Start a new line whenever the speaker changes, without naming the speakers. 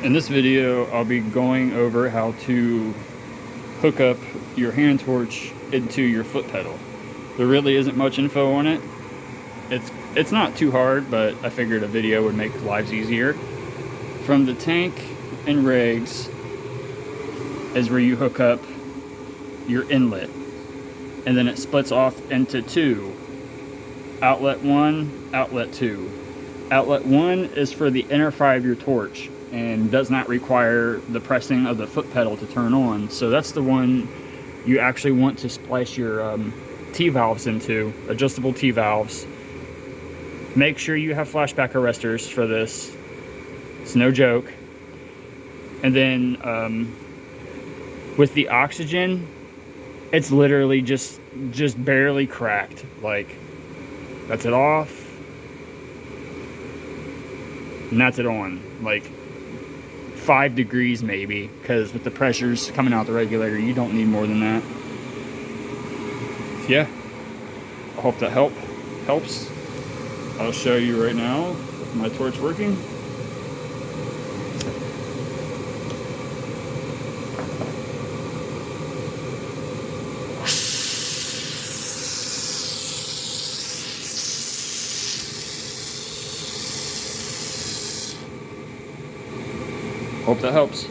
In this video, I'll be going over how to hook up your hand torch into your foot pedal. There really isn't much info on it. It's not too hard, but I figured a video would make lives easier. From the tank and rigs is where you hook up your inlet, and then it splits off into two: outlet 1, outlet 2. Outlet 1 is for the inner fire of your torch and does not require the pressing of the foot pedal to turn on. So that's the one you actually want to splice your T-valves into, adjustable T-valves. Make sure you have flashback arresters for this. It's no joke. And then with the oxygen, it's literally just barely cracked. Like, that's it off. And that's it on, like 5 degrees maybe, because with the pressures coming out the regulator, you don't need more than that. So yeah, I hope that helps. I'll show you right now with my torch working. Hope that helps.